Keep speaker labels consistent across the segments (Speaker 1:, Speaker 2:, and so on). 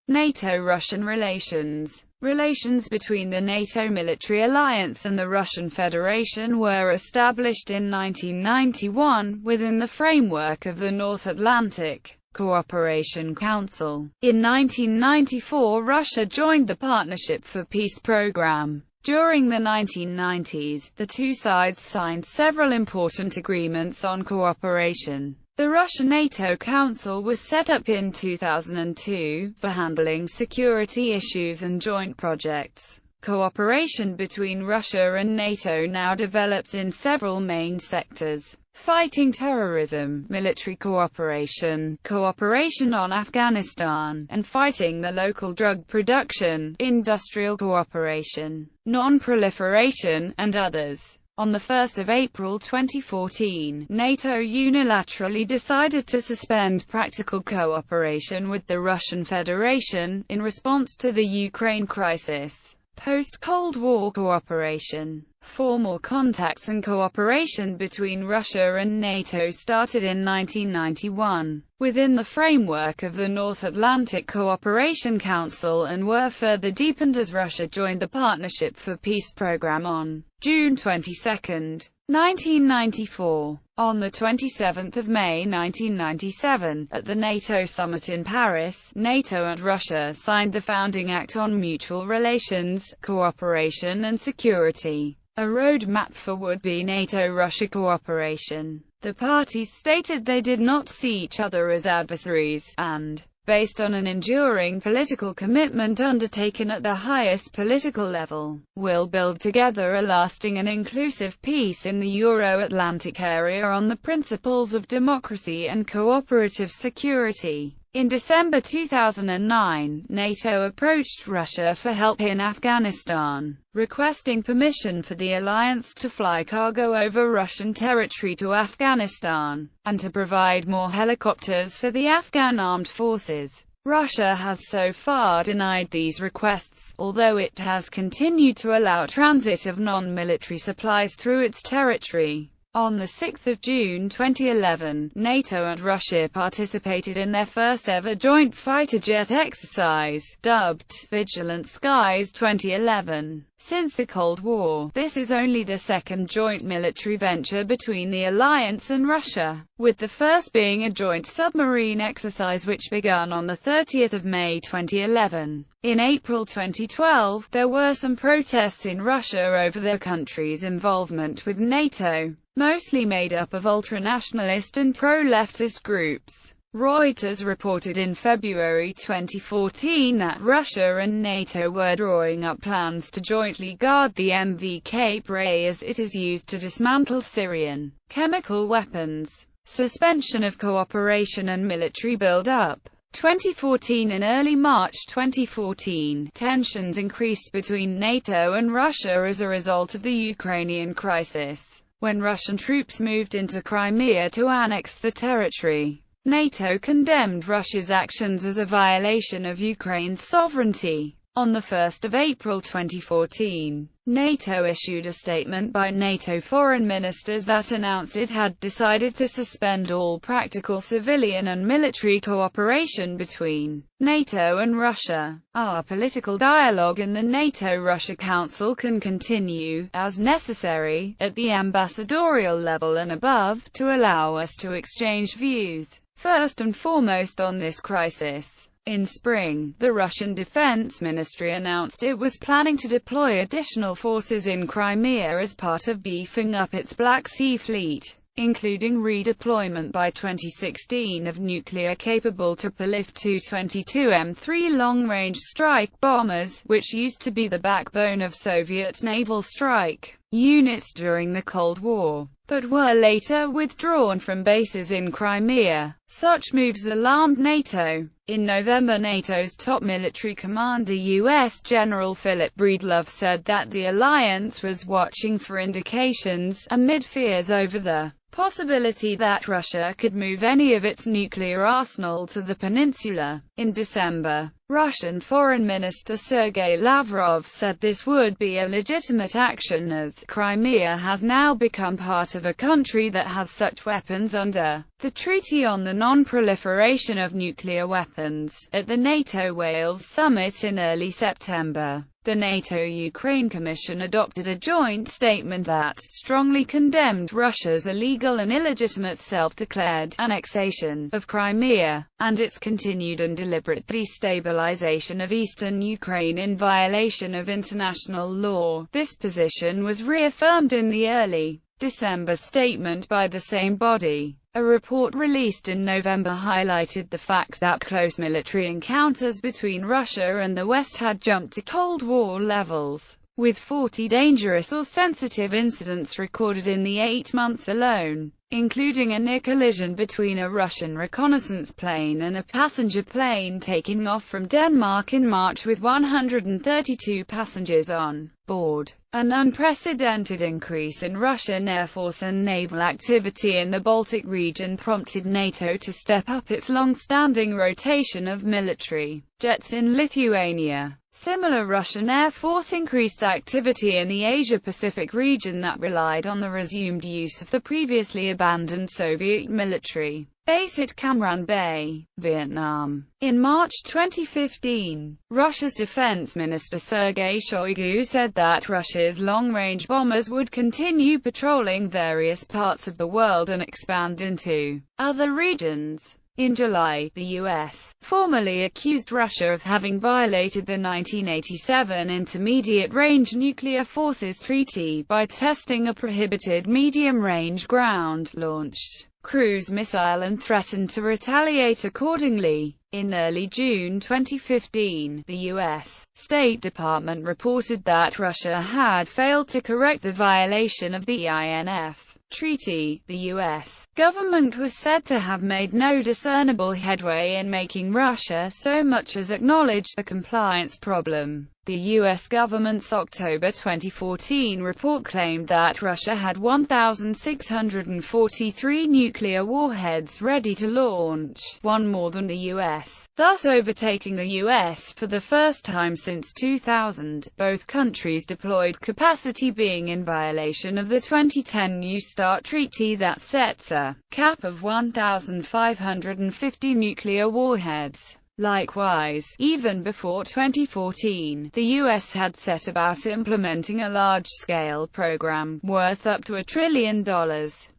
Speaker 1: NATO-Russian relations. Relations between the NATO military alliance and the Russian Federation were established in 1991, within the framework of the North Atlantic Cooperation Council. In 1994, Russia joined the Partnership for Peace program. During the 1990s, the two sides signed several important agreements on cooperation. The Russian NATO Council was set up in 2002, for handling security issues and joint projects. Cooperation between Russia and NATO now develops in several main sectors: fighting terrorism, military cooperation, cooperation on Afghanistan, and fighting the local drug production, industrial cooperation, non-proliferation, and others. On 1 April 2014, NATO unilaterally decided to suspend practical cooperation with the Russian Federation, in response to the Ukraine crisis. Post-Cold War cooperation. Formal contacts and cooperation between Russia and NATO started in 1991, within the framework of the North Atlantic Cooperation Council, and were further deepened as Russia joined the Partnership for Peace program on June 22, 1994. On 27 May 1997, at the NATO summit in Paris, NATO and Russia signed the Founding Act on Mutual Relations, Cooperation and Security, a roadmap for would-be NATO-Russia cooperation. The parties stated they did not see each other as adversaries, and, based on an enduring political commitment undertaken at the highest political level, will build together a lasting and inclusive peace in the Euro-Atlantic area on the principles of democracy and cooperative security. In December 2009, NATO approached Russia for help in Afghanistan, requesting permission for the alliance to fly cargo over Russian territory to Afghanistan, and to provide more helicopters for the Afghan armed forces. Russia has so far denied these requests, although it has continued to allow transit of non-military supplies through its territory. On 6 June 2011, NATO and Russia participated in their first-ever joint fighter jet exercise, dubbed Vigilant Skies 2011. Since the Cold War, this is only the second joint military venture between the alliance and Russia, with the first being a joint submarine exercise which began on 30 May 2011. In April 2012, there were some protests in Russia over their country's involvement with NATO, mostly made up of ultranationalist and pro-leftist groups. Reuters reported in February 2014 that Russia and NATO were drawing up plans to jointly guard the MV Cape Ray as it is used to dismantle Syrian chemical weapons. Suspension of cooperation and military build-up. 2014. In early March 2014, tensions increased between NATO and Russia as a result of the Ukrainian crisis, when Russian troops moved into Crimea to annex the territory. NATO condemned Russia's actions as a violation of Ukraine's sovereignty. On 1 April 2014, NATO issued a statement by NATO foreign ministers that announced it had decided to suspend all practical civilian and military cooperation between NATO and Russia. Our political dialogue in the NATO-Russia Council can continue, as necessary, at the ambassadorial level and above, to allow us to exchange views. First and foremost on this crisis. In spring, the Russian Defense Ministry announced it was planning to deploy additional forces in Crimea as part of beefing up its Black Sea Fleet, including redeployment by 2016 of nuclear-capable Tupolev Tu-22 M3 long-range strike bombers, which used to be the backbone of Soviet naval strike units during the Cold War, but were later withdrawn from bases in Crimea. Such moves alarmed NATO. In November, NATO's top military commander U.S. General Philip Breedlove said that the alliance was watching for indications, amid fears over the possibility that Russia could move any of its nuclear arsenal to the peninsula. In December, Russian Foreign Minister Sergei Lavrov said this would be a legitimate action as Crimea has now become part of a country that has such weapons under the Treaty on the Non-Proliferation of Nuclear Weapons. At the NATO-Wales summit in early September, the NATO-Ukraine Commission adopted a joint statement that strongly condemned Russia's illegal and illegitimate self-declared annexation of Crimea, and its continued and deliberate destabilization of eastern Ukraine in violation of international law. This position was reaffirmed in the early December statement by the same body. A report released in November highlighted the fact that close military encounters between Russia and the West had jumped to Cold War levels, with 40 dangerous or sensitive incidents recorded in the 8 months alone, including a near collision between a Russian reconnaissance plane and a passenger plane taking off from Denmark in March with 132 passengers on board. An unprecedented increase in Russian Air Force and naval activity in the Baltic region prompted NATO to step up its long-standing rotation of military jets in Lithuania. Similar Russian Air Force increased activity in the Asia-Pacific region that relied on the resumed use of the previously abandoned Soviet military base at Cam Ranh Bay, Vietnam. In March 2015, Russia's defense minister Sergei Shoigu said that Russia's long-range bombers would continue patrolling various parts of the world and expand into other regions. In July, the U.S. formally accused Russia of having violated the 1987 Intermediate-Range Nuclear Forces Treaty by testing a prohibited medium-range ground-launched cruise missile and threatened to retaliate accordingly. In early June 2015, the U.S. State Department reported that Russia had failed to correct the violation of the INF Treaty. The U.S. government was said to have made no discernible headway in making Russia so much as acknowledge the compliance problem. The U.S. government's October 2014 report claimed that Russia had 1,643 nuclear warheads ready to launch, one more than the U.S., thus overtaking the U.S. for the first time since 2000. Both countries deployed capacity, being in violation of the 2010 New START treaty that sets a cap of 1,550 nuclear warheads. Likewise, even before 2014, the U.S. had set about implementing a large-scale program, worth up to $1 trillion,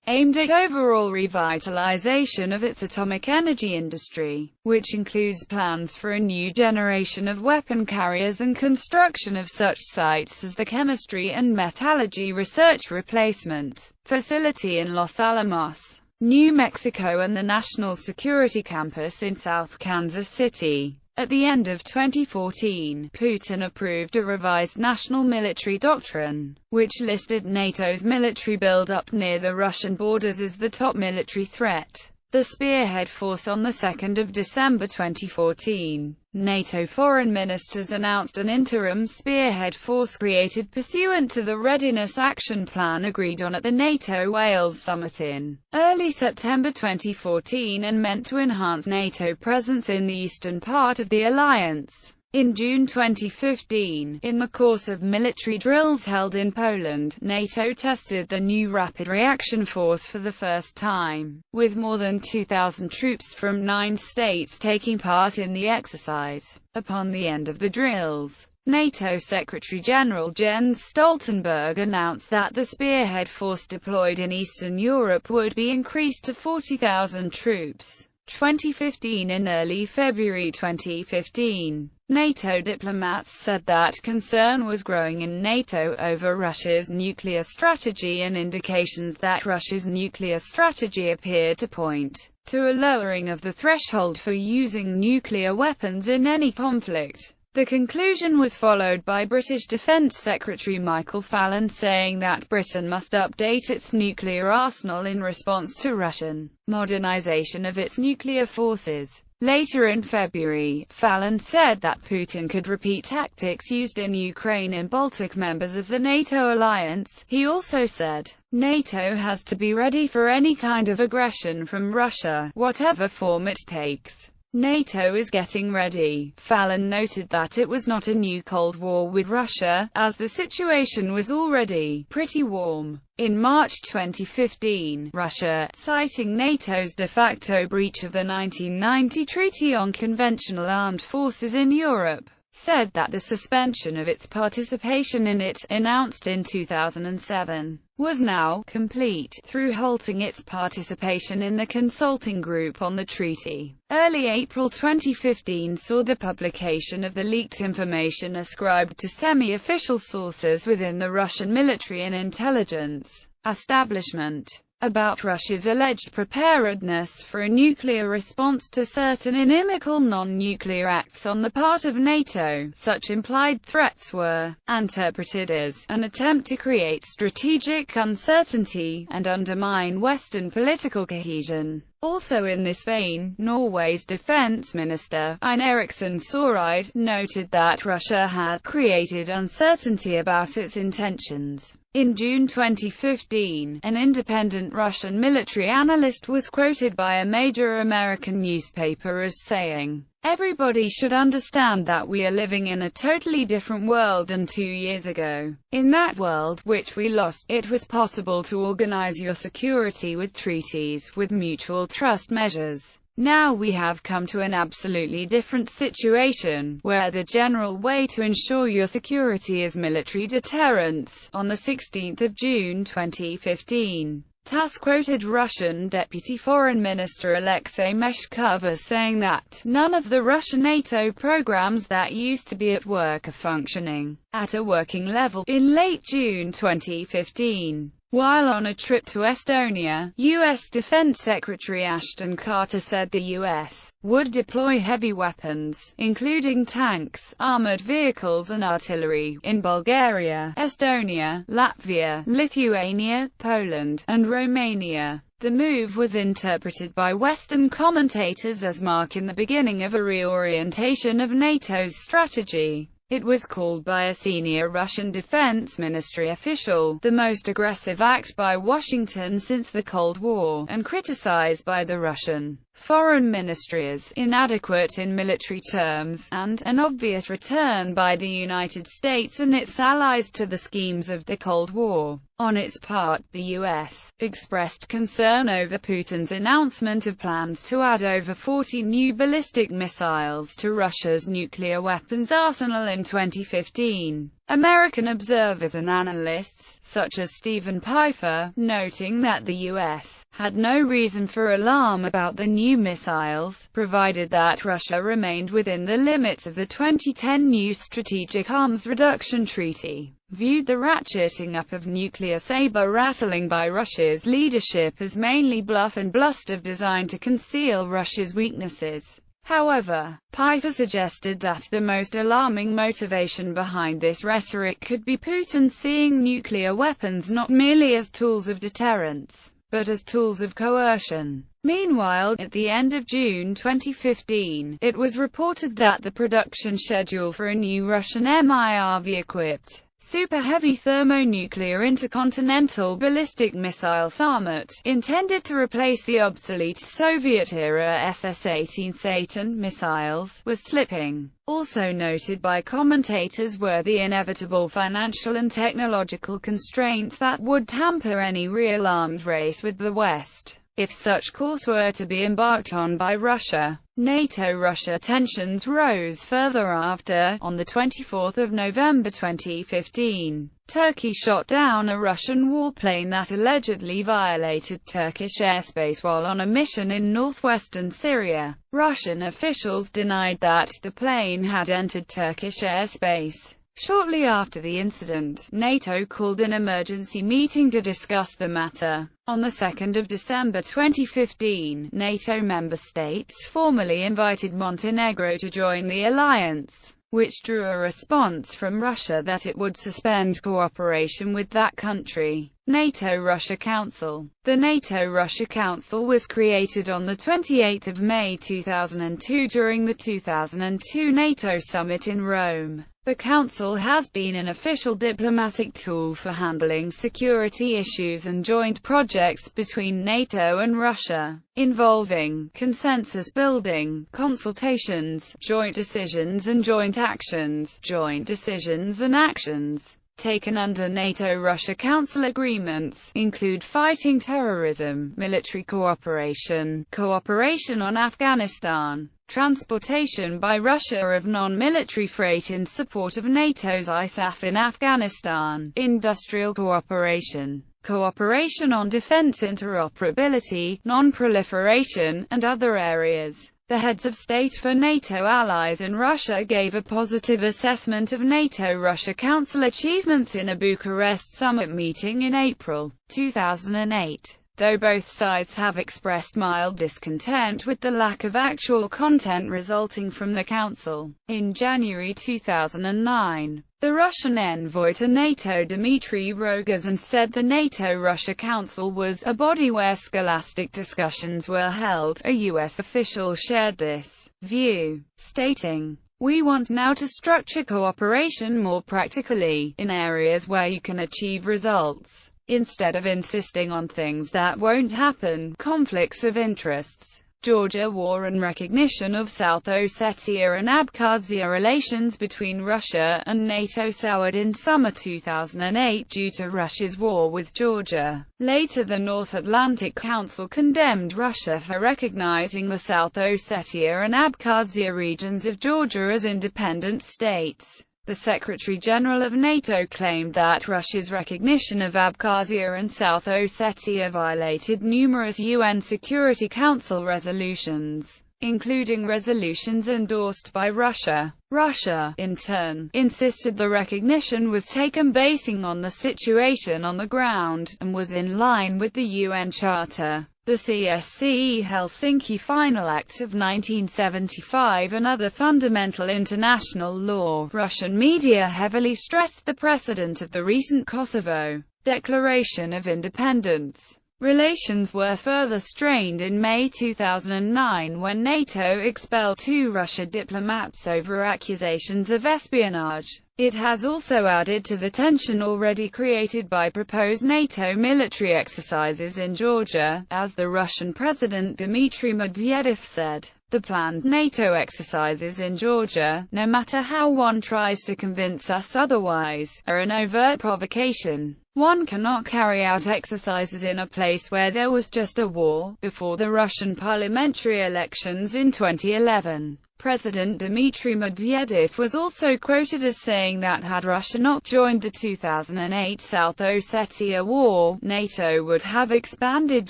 Speaker 1: aimed at overall revitalization of its atomic energy industry, which includes plans for a new generation of weapon carriers and construction of such sites as the Chemistry and Metallurgy Research Replacement Facility in Los Alamos, New Mexico, and the National Security Campus in South Kansas City. At the end of 2014, Putin approved a revised national military doctrine, which listed NATO's military build-up near the Russian borders as the top military threat. The Spearhead Force. On the 2nd of December 2014, NATO foreign ministers announced an interim Spearhead Force created pursuant to the Readiness Action Plan agreed on at the NATO-Wales summit in early September 2014 and meant to enhance NATO presence in the eastern part of the alliance. In June 2015, in the course of military drills held in Poland, NATO tested the new Rapid Reaction Force for the first time, with more than 2,000 troops from 9 states taking part in the exercise. Upon the end of the drills, NATO Secretary-General Jens Stoltenberg announced that the Spearhead Force deployed in Eastern Europe would be increased to 40,000 troops. 2015. In early February 2015, NATO diplomats said that concern was growing in NATO over Russia's nuclear strategy, and indications that Russia's nuclear strategy appeared to point to a lowering of the threshold for using nuclear weapons in any conflict. The conclusion was followed by British Defence Secretary Michael Fallon saying that Britain must update its nuclear arsenal in response to Russian modernisation of its nuclear forces. Later in February, Fallon said that Putin could repeat tactics used in Ukraine and Baltic members of the NATO alliance. He also said, NATO has to be ready for any kind of aggression from Russia, whatever form it takes. NATO is getting ready. Fallon noted that it was not a new Cold War with Russia, as the situation was already pretty warm. In March 2015, Russia, citing NATO's de facto breach of the 1990 Treaty on Conventional Armed Forces in Europe, said that the suspension of its participation in it, announced in 2007, was now complete, through halting its participation in the consulting group on the treaty. Early April 2015 saw the publication of the leaked information ascribed to semi-official sources within the Russian military and intelligence establishment about Russia's alleged preparedness for a nuclear response to certain inimical non-nuclear acts on the part of NATO. Such implied threats were interpreted as an attempt to create strategic uncertainty and undermine Western political cohesion. Also in this vein, Norway's defense minister, Ine Eriksen Søreide, noted that Russia had created uncertainty about its intentions. In June 2015, an independent Russian military analyst was quoted by a major American newspaper as saying, "Everybody should understand that we are living in a totally different world than 2 years ago. In that world, which we lost, it was possible to organize your security with treaties, with mutual trust measures. Now we have come to an absolutely different situation, where the general way to ensure your security is military deterrence." On the 16th of June 2015, TASS quoted Russian Deputy Foreign Minister Alexei Meshkov as saying that none of the Russian NATO programs that used to be at work are functioning at a working level. In late June 2015, while on a trip to Estonia, U.S. Defense Secretary Ashton Carter said the U.S. would deploy heavy weapons, including tanks, armored vehicles and artillery, in Bulgaria, Estonia, Latvia, Lithuania, Poland, and Romania. The move was interpreted by Western commentators as marking the beginning of a reorientation of NATO's strategy. It was called by a senior Russian Defense Ministry official the most aggressive act by Washington since the Cold War, and criticized by the Russian Foreign Ministry as inadequate in military terms, and an obvious return by the United States and its allies to the schemes of the Cold War. On its part, the U.S. expressed concern over Putin's announcement of plans to add over 40 new ballistic missiles to Russia's nuclear weapons arsenal in 2015. American observers and analysts, such as Stephen Pfeiffer, noting that the U.S. had no reason for alarm about the new missiles, provided that Russia remained within the limits of the 2010 New Strategic Arms Reduction Treaty, viewed the ratcheting up of nuclear saber-rattling by Russia's leadership as mainly bluff and bluster designed to conceal Russia's weaknesses. However, Pfeiffer suggested that the most alarming motivation behind this rhetoric could be Putin seeing nuclear weapons not merely as tools of deterrence, but as tools of coercion. Meanwhile, at the end of June 2015, it was reported that the production schedule for a new Russian MIRV-equipped super-heavy thermonuclear intercontinental ballistic missile Sarmat, intended to replace the obsolete Soviet-era SS-18 Satan missiles, was slipping. Also noted by commentators were the inevitable financial and technological constraints that would hamper any real arms race with the West, if such course were to be embarked on by Russia. NATO-Russia tensions rose further after, on the 24th of November 2015, Turkey shot down a Russian warplane that allegedly violated Turkish airspace while on a mission in northwestern Syria. Russian officials denied that the plane had entered Turkish airspace. Shortly after the incident, NATO called an emergency meeting to discuss the matter. On the 2nd of December 2015, NATO member states formally invited Montenegro to join the alliance, which drew a response from Russia that it would suspend cooperation with that country. Nato-Russia Council. The Nato-Russia Council was created on 28 May 2002 during the 2002 NATO summit in Rome. The Council has been an official diplomatic tool for handling security issues and joint projects between NATO and Russia, involving consensus building, consultations, joint decisions and joint actions. Joint decisions and actions taken under NATO-Russia Council agreements include fighting terrorism, military cooperation, cooperation on Afghanistan, transportation by Russia of non-military freight in support of NATO's ISAF in Afghanistan, industrial cooperation, cooperation on defense interoperability, non-proliferation, and other areas. The heads of state for NATO allies in Russia gave a positive assessment of NATO-Russia Council achievements in a Bucharest summit meeting in April 2008. Though both sides have expressed mild discontent with the lack of actual content resulting from the Council. In January 2009, the Russian envoy to NATO Dmitry Rogozin said the NATO-Russia Council was a body where scholastic discussions were held. A U.S. official shared this view, stating, "We want now to structure cooperation more practically, in areas where you can achieve results, instead of insisting on things that won't happen." Conflicts of interests. Georgia war and recognition of South Ossetia and Abkhazia. Relations between Russia and NATO soured in summer 2008 due to Russia's war with Georgia. Later, the North Atlantic Council condemned Russia for recognizing the South Ossetia and Abkhazia regions of Georgia as independent states. The Secretary-General of NATO claimed that Russia's recognition of Abkhazia and South Ossetia violated numerous UN Security Council resolutions, including resolutions endorsed by Russia. Russia, in turn, insisted the recognition was taken basing on the situation on the ground, and was in line with the UN Charter, the CSCE Helsinki Final Act of 1975 and other fundamental international law. Russian media heavily stressed the precedent of the recent Kosovo Declaration of Independence. Relations were further strained in May 2009 when NATO expelled 2 Russian diplomats over accusations of espionage. It has also added to the tension already created by proposed NATO military exercises in Georgia, as the Russian President Dmitry Medvedev said. The planned NATO exercises in Georgia, no matter how one tries to convince us otherwise, are an overt provocation. One cannot carry out exercises in a place where there was just a war. Before the Russian parliamentary elections in 2011, President Dmitry Medvedev was also quoted as saying that had Russia not joined the 2008 South Ossetia war, NATO would have expanded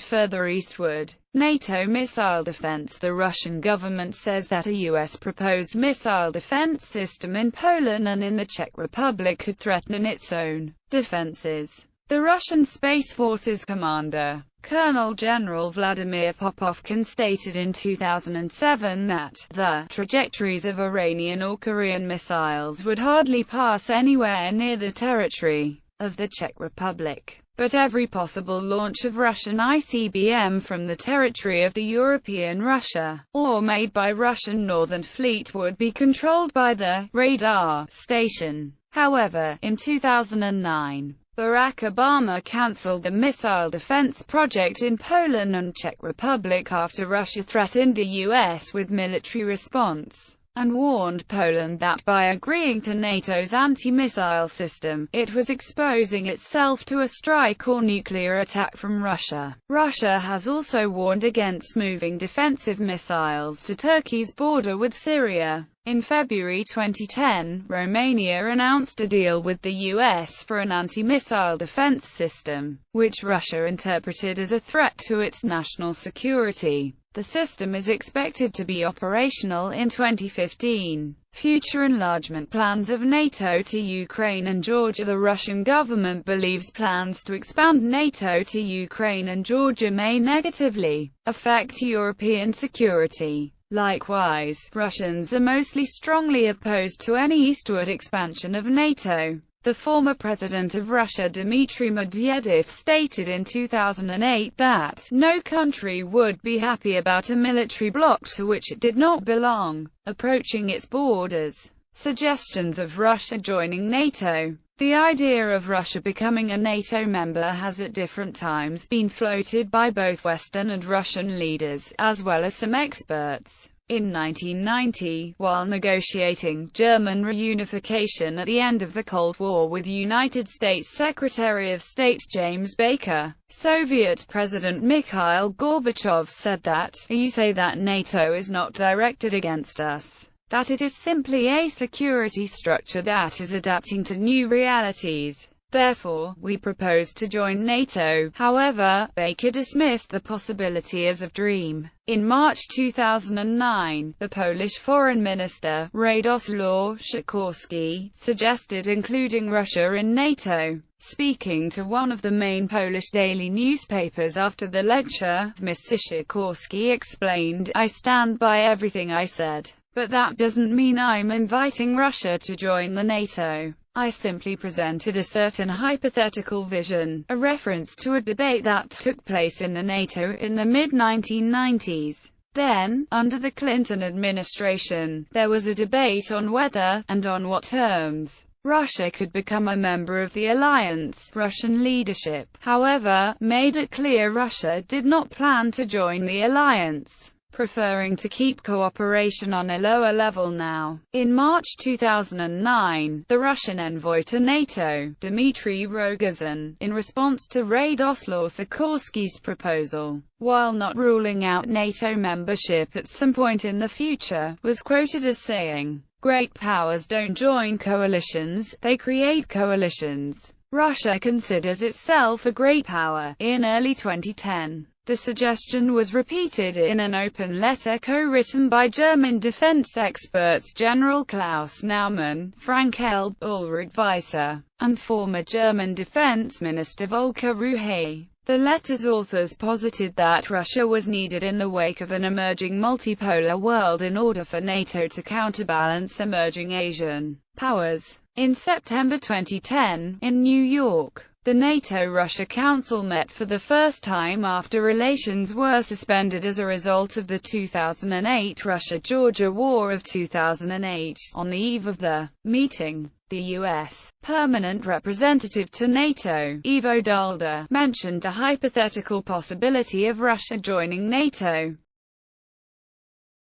Speaker 1: further eastward. NATO missile defense. The Russian government says that a U.S.-proposed missile defense system in Poland and in the Czech Republic could threaten its own defenses. The Russian Space Forces commander, Colonel General Vladimir Popovkin, stated in 2007 that the trajectories of Iranian or Korean missiles would hardly pass anywhere near the territory of the Czech Republic. But every possible launch of Russian ICBM from the territory of the European Russia, or made by Russian Northern Fleet, would be controlled by the radar station. However, in 2009, Barack Obama cancelled the missile defense project in Poland and Czech Republic after Russia threatened the U.S. with military response, and warned Poland that by agreeing to NATO's anti-missile system, it was exposing itself to a strike or nuclear attack from Russia. Russia has also warned against moving defensive missiles to Turkey's border with Syria. In February 2010, Romania announced a deal with the U.S. for an anti-missile defense system, which Russia interpreted as a threat to its national security. The system is expected to be operational in 2015. Future enlargement plans of NATO to Ukraine and Georgia. The Russian government believes plans to expand NATO to Ukraine and Georgia may negatively affect European security. Likewise, Russians are mostly strongly opposed to any eastward expansion of NATO. The former president of Russia, Dmitry Medvedev, stated in 2008 that no country would be happy about a military bloc to which it did not belong approaching its borders. Suggestions of Russia joining NATO. The idea of Russia becoming a NATO member has at different times been floated by both Western and Russian leaders, as well as some experts. In 1990, while negotiating German reunification at the end of the Cold War with United States Secretary of State James Baker, Soviet President Mikhail Gorbachev said that, "You say that NATO is not directed against us, that it is simply a security structure that is adapting to new realities. Therefore, we propose to join NATO." However, Baker dismissed the possibility as a dream. In March 2009, the Polish Foreign Minister, Radosław Sikorski, suggested including Russia in NATO. Speaking to one of the main Polish daily newspapers after the lecture, Mr. Sikorski explained, "I stand by everything I said. But that doesn't mean I'm inviting Russia to join the NATO. I simply presented a certain hypothetical vision," a reference to a debate that took place in the NATO in the mid-1990s. Then, under the Clinton administration, there was a debate on whether, and on what terms, Russia could become a member of the alliance. Russian leadership, however, made it clear Russia did not plan to join the alliance, preferring to keep cooperation on a lower level now. In March 2009, the Russian envoy to NATO, Dmitry Rogozin, in response to Radosław Sikorski's proposal, while not ruling out NATO membership at some point in the future, was quoted as saying, "Great powers don't join coalitions, they create coalitions." Russia considers itself a great power. In early 2010, the suggestion was repeated in an open letter co-written by German defense experts General Klaus Naumann, Frank L. Ulrich Weiser, and former German Defense Minister Volker Ruhe. The letter's authors posited that Russia was needed in the wake of an emerging multipolar world in order for NATO to counterbalance emerging Asian powers. In September 2010, in New York, the NATO-Russia Council met for the first time after relations were suspended as a result of the 2008 Russia-Georgia War of 2008. On the eve of the meeting, the U.S. Permanent Representative to NATO, Ivo Daalder, mentioned the hypothetical possibility of Russia joining NATO.